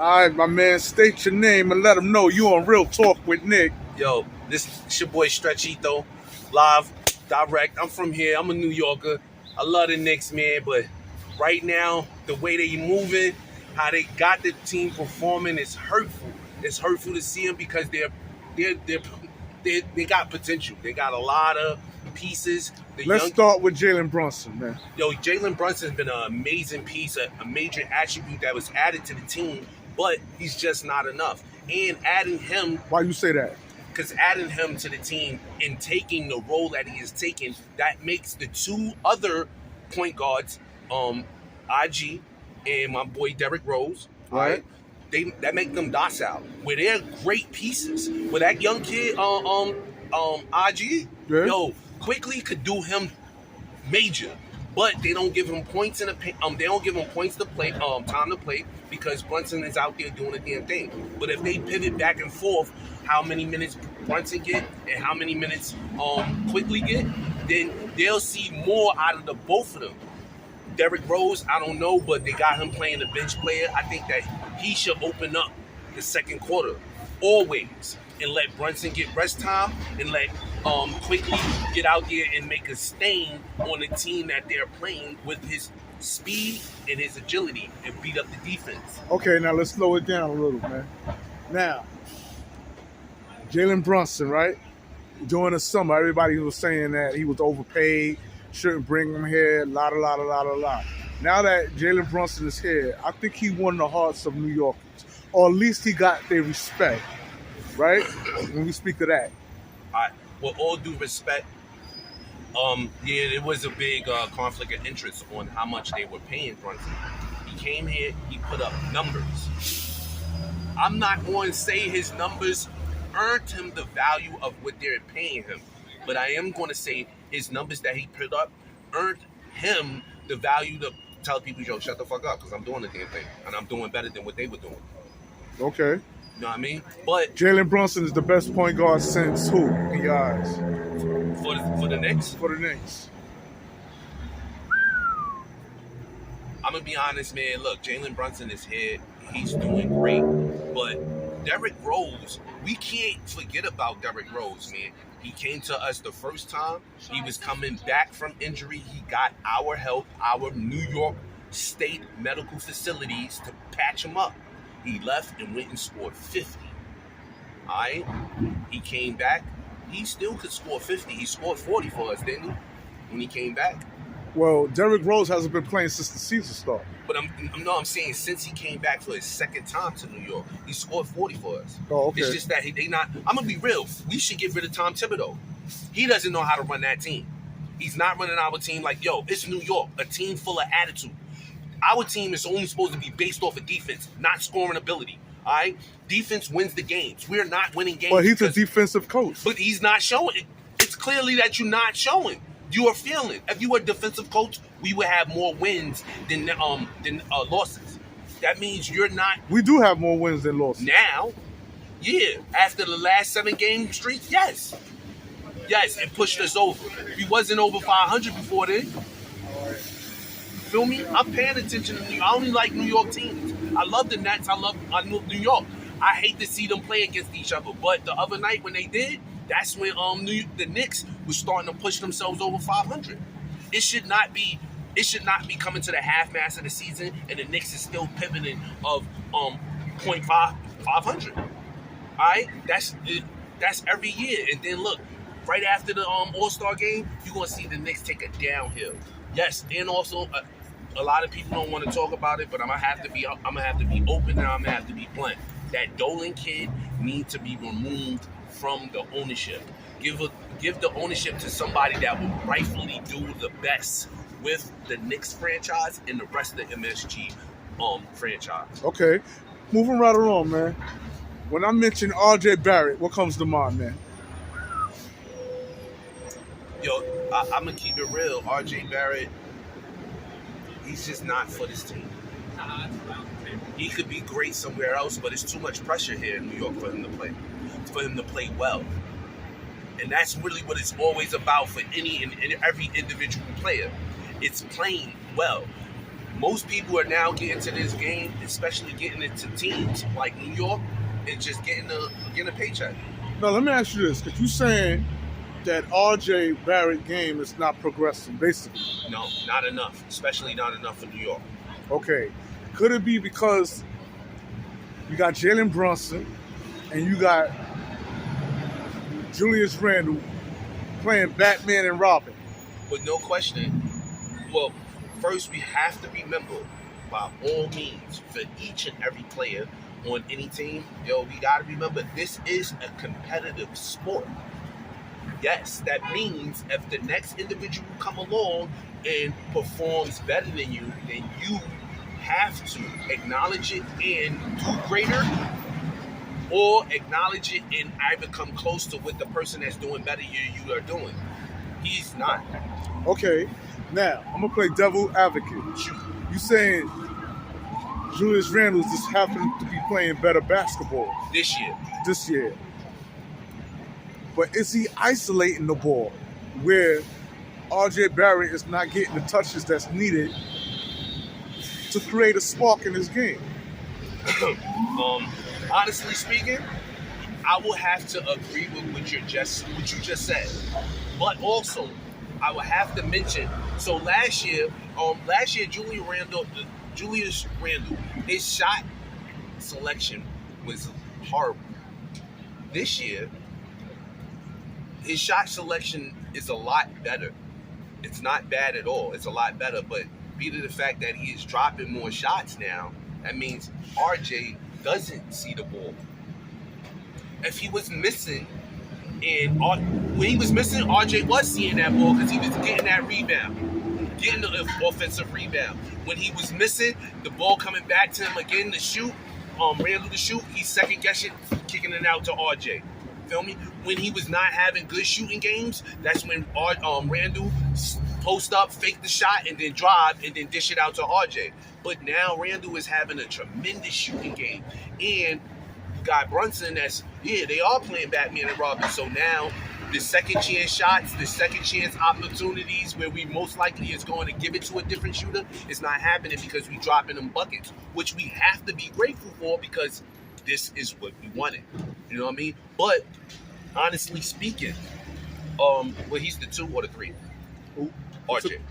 All right, my man, state your name and let them know you on Real Talk with Nick. Yo, this is your boy Stretchito, live, direct. I'm from here. I'm a New Yorker. I love the Knicks, man, but right now, the way they moving, how they got the team performing is hurtful. It's hurtful to see them because they got potential. They got a lot of pieces. Let's start with Jalen Brunson, man. Yo, Jalen Brunson's been an amazing piece, a major attribute that was added to the team, but he's just not enough. And adding him... Why you say that? Because adding him to the team and taking the role that he is taking, that makes the two other point guards, IG and my boy Derrick Rose, right? That make them docile. Where they're great pieces. Where that young kid, IG, yo, quickly could do him major. But they don't give him points in the they don't give him points to play, time to play, because Brunson is out there doing the damn thing. But if they pivot back and forth, how many minutes Brunson get and how many minutes quickly get, then they'll see more out of the both of them. Derrick Rose, I don't know, but they got him playing the bench player. I think that he should open up the second quarter always and let Brunson get rest time and let quickly get out there and make a stain on the team that they're playing with his speed and his agility and beat up the defense. Okay, now let's slow it down a little, man. Now, Jalen Brunson, right? During the summer, everybody was saying that he was overpaid, shouldn't bring him here, la. Now that Jalen Brunson is here, I think he won the hearts of New Yorkers, or at least he got their respect, right? When we speak of that. With all due respect, it was a big conflict of interest on how much they were paying Brunson. He came here, he put up numbers. I'm not going to say his numbers earned him the value of what they're paying him, but I am going to say his numbers that he put up earned him the value to tell people, yo, shut the fuck up, because I'm doing the damn thing, and I'm doing better than what they were doing. Okay. You know what I mean? But Jalen Brunson is the best point guard since who, in your eyes? For the Knicks? For the Knicks. I'm going to be honest, man. Look, Jalen Brunson is here. He's doing great. But Derrick Rose, we can't forget about Derrick Rose, man. He came to us the first time. He was coming back from injury. He got our help, our New York State medical facilities to patch him up. He left and went and scored 50. All right? He came back. He still could score 50. He scored 40 for us, didn't he? When he came back. Well, Derrick Rose hasn't been playing since the season started. But I'm saying since he came back for his second time to New York, he scored 40 for us. Oh, okay. It's just that they not. I'm gonna be real. We should get rid of Tom Thibodeau. He doesn't know how to run that team. He's not running our team like, yo, it's New York, a team full of attitude. Our team is only supposed to be based off of defense, not scoring ability. All right? Defense wins the games. We're not winning games. Well, he's a defensive coach. But he's not showing it. It's clearly that you're not showing. You are feeling. If you were a defensive coach, we would have more wins than losses. That means you're not. We do have more wins than losses. Now, yeah. After the last 7-game streak, yes. Yes, it pushed us over. We wasn't over 500 before then. Feel me? I'm paying attention to New York. I only like New York teams. I love the Nets. I love New York. I hate to see them play against each other. But the other night when they did, that's when the Knicks was starting to push themselves over 500. It should not be coming to the half mass of the season and the Knicks is still pivoting of 500. All right, that's every year. And then look, right after the All-Star game, you're gonna see the Knicks take a downhill. Yes, and also a lot of people don't want to talk about it, but I'm gonna have to be open and I'm gonna have to be blunt. That Dolan kid needs to be removed from the ownership. Give the ownership to somebody that will rightfully do the best with the Knicks franchise and the rest of the MSG franchise. Okay, moving right along, man. When I mention RJ Barrett, what comes to mind, man? Yo, I'm gonna keep it real. RJ Barrett, he's just not for this team. He could be great somewhere else, but it's too much pressure here in New York for him to play well. And that's really what it's always about for any and every individual player. It's playing well. most people are now getting to this game, especially getting into teams like New York, and just getting a paycheck. Now, let me ask you this, because you're saying that R.J. Barrett game is not progressing, basically. No, not enough, especially not enough for New York. Okay. Could it be because you got Jalen Brunson and you got Julius Randle playing Batman and Robin? With no question. Well, first we have to remember, by all means, for each and every player on any team, we got to remember this is a competitive sport. Yes, that means if the next individual come along and performs better than you, then you have to acknowledge it and do greater, or acknowledge it and either come close to what the person that's doing better you are doing. He's not. Okay, now I'm gonna play devil advocate. You saying Julius Randle just happened to be playing better basketball This year. But is he isolating the ball where R.J. Barrett is not getting the touches that's needed to create a spark in his game? Honestly speaking, I will have to agree with what you just said. But also, I will have to mention, so last year, Julius Randle, his shot selection was horrible. This year, his shot selection is a lot better. It's not bad at all. It's a lot better, but due to the fact that he is dropping more shots now, that means RJ doesn't see the ball. If he was missing, when he was missing, RJ was seeing that ball because he was getting that rebound, getting the offensive rebound. When he was missing, the ball coming back to him again to shoot, Randle to shoot, he's second guessing, kicking it out to RJ. Feel me? When he was not having good shooting games, that's when Randle post up, fake the shot, and then drive, and then dish it out to RJ. But now Randle is having a tremendous shooting game. And you got Brunson they are playing Batman and Robin. So now the second chance shots, the second chance opportunities where we most likely is going to give it to a different shooter, it's not happening because we dropping them buckets, which we have to be grateful for because this is what we wanted. You know what I mean? But honestly speaking, he's the 2 or the 3? Who? RJ. I think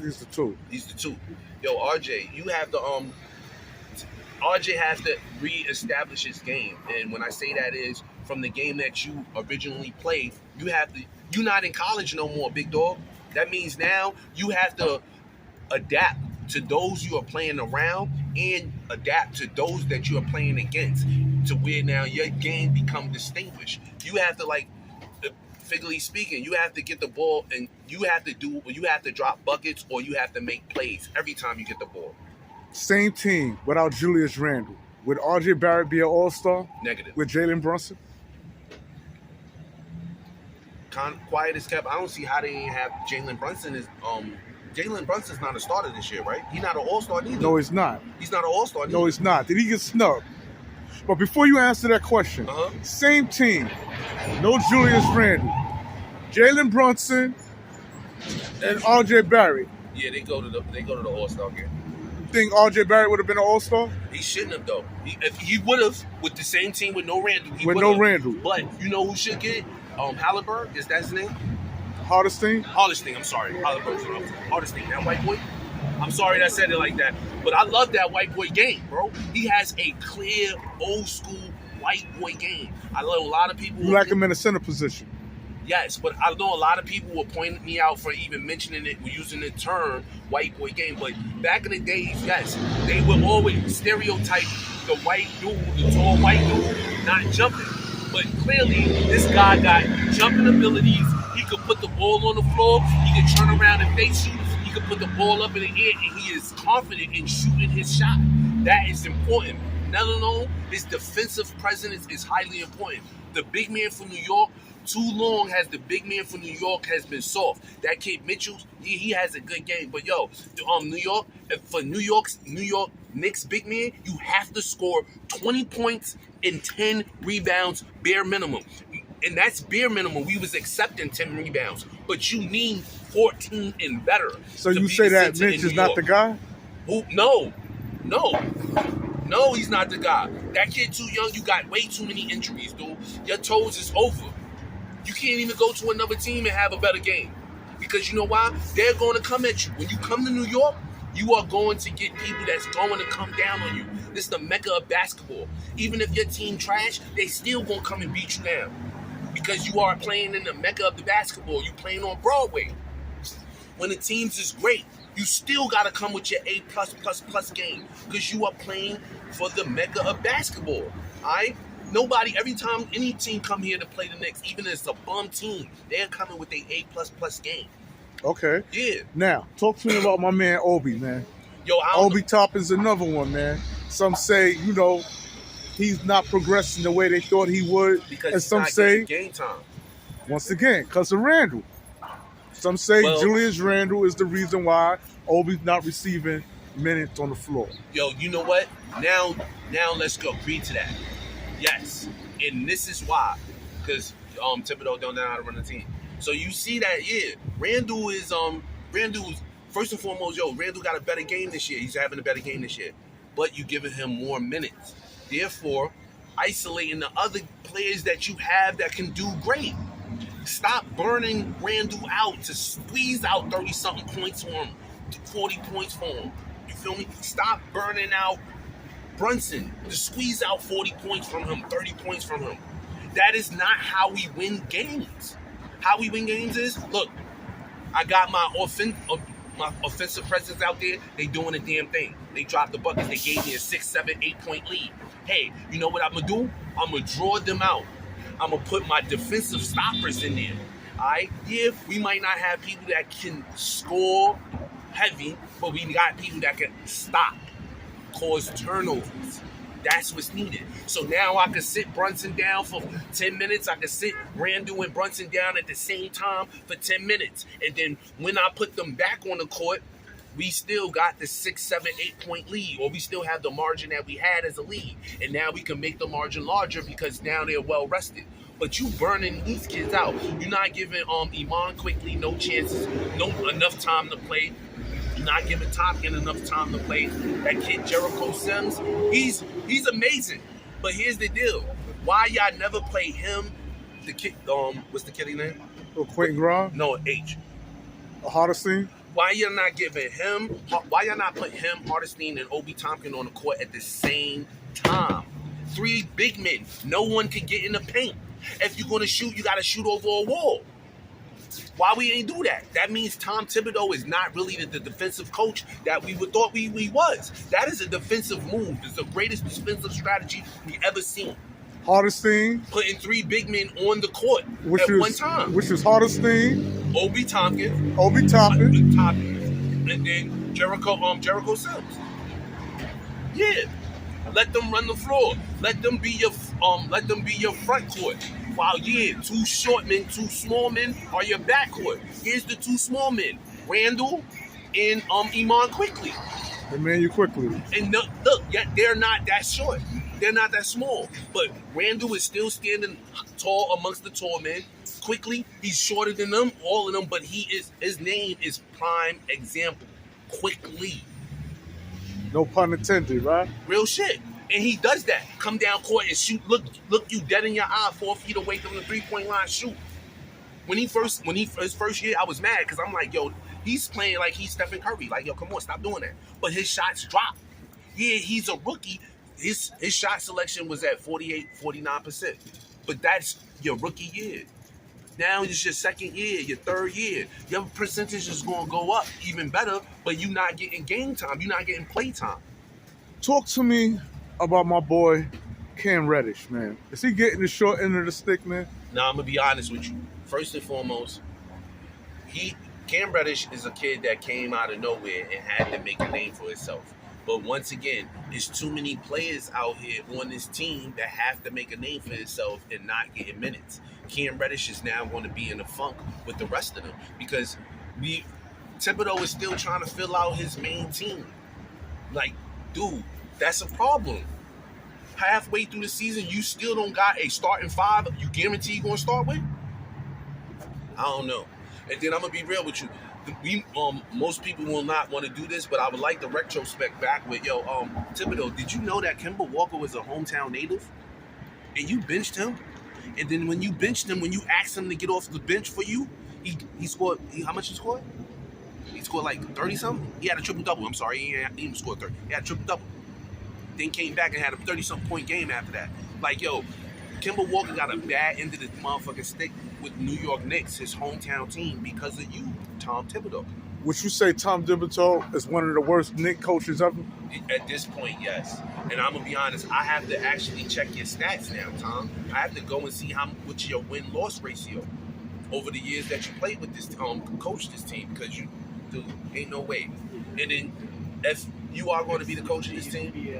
he's the 2. He's the 2. Yo, RJ, you have to RJ has to reestablish his game. And when I say that is from the game that you originally played, you're not in college no more, big dog. That means now you have to adapt to those you are playing around and adapt to those that you are playing against, to where now your game become distinguished. You have to, figuratively speaking, you have to get the ball and you have to drop buckets or you have to make plays every time you get the ball. Same team without Julius Randle. Would R.J. Barrett be an all-star? Negative. With Jalen Brunson? Quiet as kept. I don't see how they ain't have Jalen Brunson. Jalen Brunson's not a starter this year, right? He's not an all-star neither. No, he's not. He's not an all-star neither. No, he's not. Did he get snubbed? But before you answer that question, same team, no Julius Randle, Jalen Brunson, and R.J. Barrett. Yeah, they go to the all-star game. Think R.J. Barrett would have been an all-star? He shouldn't have, though. If he would have with the same team with no Randle. No Randle. But you know who should get it? Halliburton, is that his name? Hardesty? I'm sorry. Hardesty, that white boy. I'm sorry that I said it like that. But I love that white boy game, bro. He has a clear, old school white boy game. I know a lot of people. You like him in the center position? Yes, but I know a lot of people will point me out for even mentioning it, using the term white boy game. But back in the days, yes, they would always stereotype the white dude, the tall white dude, not jumping. But clearly, this guy got jumping abilities. He could put the ball on the floor. He could turn around and face shoot. He could put the ball up in the air, and he is confident in shooting his shot. That is important. Let alone his defensive presence is highly important. The big man from New York, too long has the big man from New York has been soft. That kid Mitchell, he has a good game. But yo, New York, for New York Knicks big man, you have to score 20 points and 10 rebounds bare minimum. And that's bare minimum. We was accepting 10 rebounds. But you need 14 and better. So you say that Mitch is not the guy? Who? No, no, no. He's not the guy. That kid too young. You got way too many injuries, dude. Your toes is over. You can't even go to another team and have a better game. Because you know why? They're going to come at you. When you come to New York, you are going to get people that's going to come down on you. This is the mecca of basketball. Even if your team trash, they still going to come and beat you down. Because you are playing in the mecca of the basketball. You playing on Broadway. When the teams is great, you still got to come with your A+++ game. Because you are playing for the mecca of basketball. All right? Nobody, every time any team come here to play the Knicks, even if it's a bum team, they're coming with their A++ game. Okay. Yeah. Now, talk to me about my man Obi, man. Yo, Obi Toppin's another one, man. Some say, he's not progressing the way they thought he would. Because and he's some not say, getting game time. once again, because of Randall. Some say Julius Randall is the reason why Obi's not receiving minutes on the floor. Yo, you know what? Now let's go. Agree to that. Yes. And this is why. Because Thibodeau don't know how to run the team. So you see that, Randall's first and foremost, Randall got a better game this year. He's having a better game this year. But you giving him more minutes. Therefore, isolating the other players that you have that can do great. Stop burning Randall out to squeeze out 30-something points for him, 40 points for him. You feel me? Stop burning out Brunson to squeeze out 40 points from him, 30 points from him. That is not how we win games. How we win games is, look, I got my offensive presence out there. They doing a damn thing. They dropped the buckets. They gave me a 6, 7, 8-point lead. Hey, you know what I'm going to do? I'm going to draw them out. I'm going to put my defensive stoppers in there. All right? Yeah, we might not have people that can score heavy, but we got people that can stop, cause turnovers. That's what's needed. So now I can sit Brunson down for 10 minutes. I can sit Randall and Brunson down at the same time for 10 minutes. And then when I put them back on the court, we still got the 6, 7, 8-point lead, or we still have the margin that we had as a lead. And now we can make the margin larger because now they're well rested. But you burning these kids out. You're not giving Iman quickly no chances, no enough time to play. You're not giving Tompkins enough time to play. That kid Jericho Sims, he's amazing. But here's the deal: why y'all never play him? The kid, what's the kid's name? Quentin Grimes? No, H. Hardesty? Why y'all not giving him? Why y'all not putting him, Hardesty, and Obi Tompkins on the court at the same time? 3 big men. No one can get in the paint. If you're gonna shoot, you gotta shoot over a wall. Why we ain't do that? That means Tom Thibodeau is not really the defensive coach that we would thought we was. That is a defensive move. It's the greatest defensive strategy we ever seen. Hardesty, putting 3 big men on the court at one time. Which is Hardesty, Obi Tompkins, and then Jericho Sims. Yeah, let them run the floor. Let them be your front court. While 2 short men, 2 small men are your back court. Here's the 2 small men, Randall and Iman Quickly. Man, you quickly. And look, they're not that short. They're not that small. But Randall is still standing tall amongst the tall men. Quickly, he's shorter than them, all of them, but his name is prime example. Quickly. No pun intended, right? Real shit. And he does that. Come down court and shoot. Look you dead in your eye, 4 feet away from the 3-point line, shoot. His first year, I was mad because I'm like, yo, he's playing like he's Stephen Curry. Like, yo, come on, stop doing that. But his shots drop. Yeah, he's a rookie. His shot selection was at 48, 49%. But that's your rookie year. Now it's your second year, your third year. Your percentage is going to go up even better, but you're not getting game time. You're not getting play time. Talk to me about my boy Cam Reddish, man. Is he getting the short end of the stick, man? Now, I'm going to be honest with you. First and foremost, Cam Reddish is a kid that came out of nowhere and had to make a name for himself. But once again, there's too many players out here on this team that have to make a name for themselves and not getting minutes. Cam Reddish is now going to be in a funk with the rest of them because Thibodeau is still trying to fill out his main team. Like, dude, that's a problem. Halfway through the season, you still don't got a starting 5 you guarantee you're going to start with? I don't know. And then I'm going to be real with you. most people will not want to do this, but I would like to retrospect back with Thibodeau. Did you know that Kemba Walker was a hometown native, and you benched him? And then when you benched him, when you asked him to get off the bench for you, he scored. How much he scored? He scored like 30 something. He had a triple double. I'm sorry, he didn't even score 30. He had a triple double. Then came back and had a 30-something point game after that. Like, Kemba Walker got a bad end of the motherfucking stick with New York Knicks, his hometown team, because of you, Tom Thibodeau. Would you say Tom Thibodeau is one of the worst Knicks coaches ever? At this point, yes. And I'm gonna be honest, I have to actually check your stats now, Tom. I have to go and see what's your win-loss ratio over the years that you played with this coach this team, because dude, ain't no way. And then if you are going to be the coach of this team, you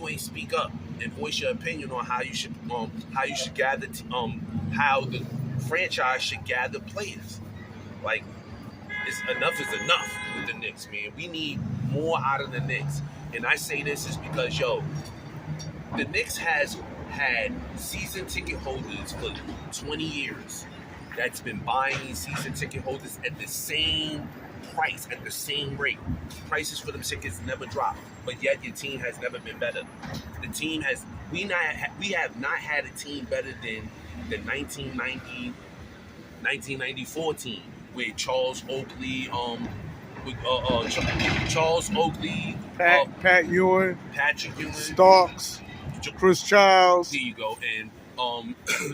ain't speak up and voice your opinion on how you should gather how the franchise should gather players. Like, enough is enough with the Knicks, man. We need more out of the Knicks. And I say this is because, the Knicks has had season ticket holders for 20 years that's been buying these season ticket holders at the same price, at the same rate. Prices for them tickets never drop, but yet your team has never been better. The team has we have not had a team better than the 1994 team with Charles Oakley, Pat Ewing, Patrick Ewing, Starks, Chris Childs. There you go, and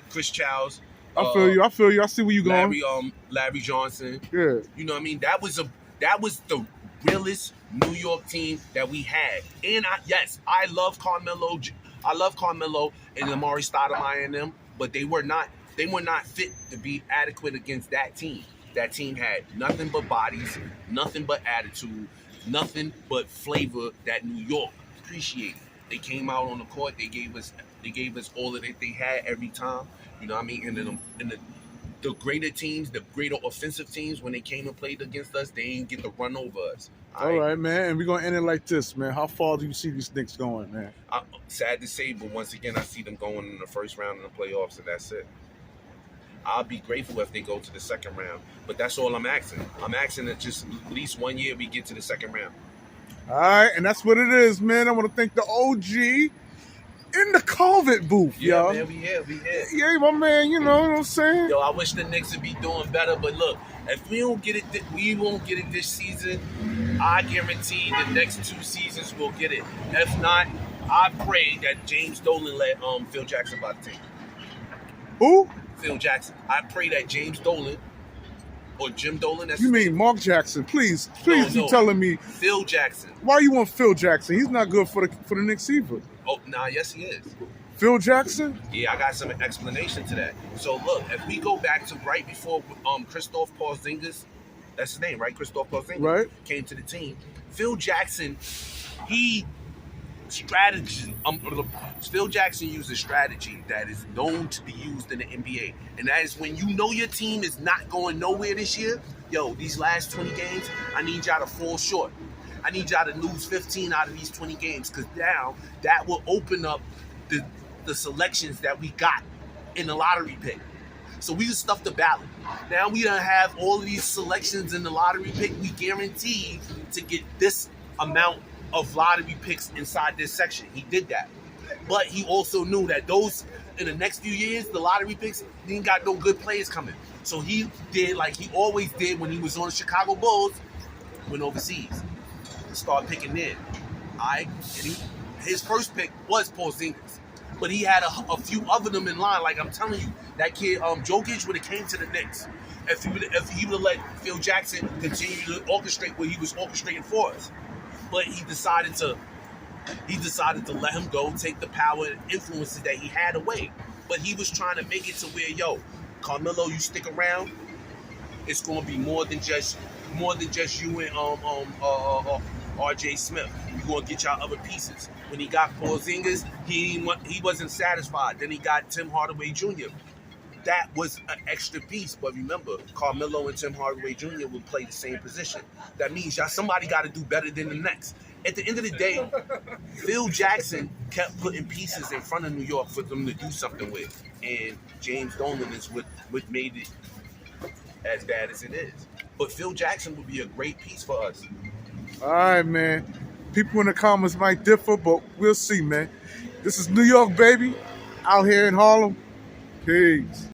Chris Childs. I feel you. I see where you going. Larry Johnson. Yeah. You know what I mean? That was the realest New York team that we had. And I love Carmelo. I love Carmelo and Amari Stoudemire and them, but they were not fit to be adequate against that team. That team had nothing but bodies, nothing but attitude, nothing but flavor that New York appreciated. They came out on the court. They gave us all that they had every time. You know what I mean? And then the greater teams, the greater offensive teams, when they came and played against us, they didn't get to run over us. All right, man. And we're going to end it like this, man. How far do you see these Knicks going, man? Sad to say, but once again, I see them going in the first round of the playoffs, and that's it. I'll be grateful if they go to the second round. But that's all I'm asking. I'm asking that just at least 1 year we get to the second round. All right, and that's what it is, man. I want to thank the OG in the Colvin booth, yeah, yo. Man, we here. Yeah, my man, you know what I'm saying? I wish the Knicks would be doing better, but look, if we don't get it, we won't get it this season. I guarantee the next 2 seasons we'll get it. If not, I pray that James Dolan let Phil Jackson buy the team. Who? Phil Jackson. I pray that James Dolan or Jim Dolan. You mean Mark Jackson? Please, No. you telling me Phil Jackson. why you want Phil Jackson? He's not good for the Knicks either. Oh, nah, yes he is. Phil Jackson? Yeah, I got some explanation to that. So look, if we go back to right before Kristaps Porzingis, that's his name, right? Kristaps Porzingis Right. Came to the team. Phil Jackson, Phil Jackson used a strategy that is known to be used in the NBA, and that is when you know your team is not going nowhere this year. These last 20 games, I need y'all to fall short. I need y'all to lose 15 out of these 20 games, because now that will open up the selections that we got in the lottery pick. So we just stuffed the ballot. Now we don't have all of these selections in the lottery pick. We guarantee to get this amount of lottery picks inside this section. He did that. But he also knew that those, in the next few years, the lottery picks, he ain't got no good players coming. So he did like he always did when he was on the Chicago Bulls, went overseas. Start picking in. His first pick was Porzingis, but he had a few other them in line. Like I'm telling you, that kid Jokic would have came to the Knicks if he would have let Phil Jackson continue to orchestrate what he was orchestrating for us. But he decided to let him go, take the power and influences that he had away. But he was trying to make it to where, Carmelo, you stick around, it's gonna be more than just you and RJ Smith. We're gonna get y'all other pieces. When he got Porzingis, he wasn't satisfied. Then he got Tim Hardaway Jr. That was an extra piece. But remember, Carmelo and Tim Hardaway Jr. will play the same position. That means somebody got to do better than the next. At the end of the day, Phil Jackson kept putting pieces in front of New York for them to do something with. And James Dolan is what made it as bad as it is. But Phil Jackson would be a great piece for us. All right, man. People in the comments might differ, but we'll see, man. This is New York, baby. Out here in Harlem. Peace.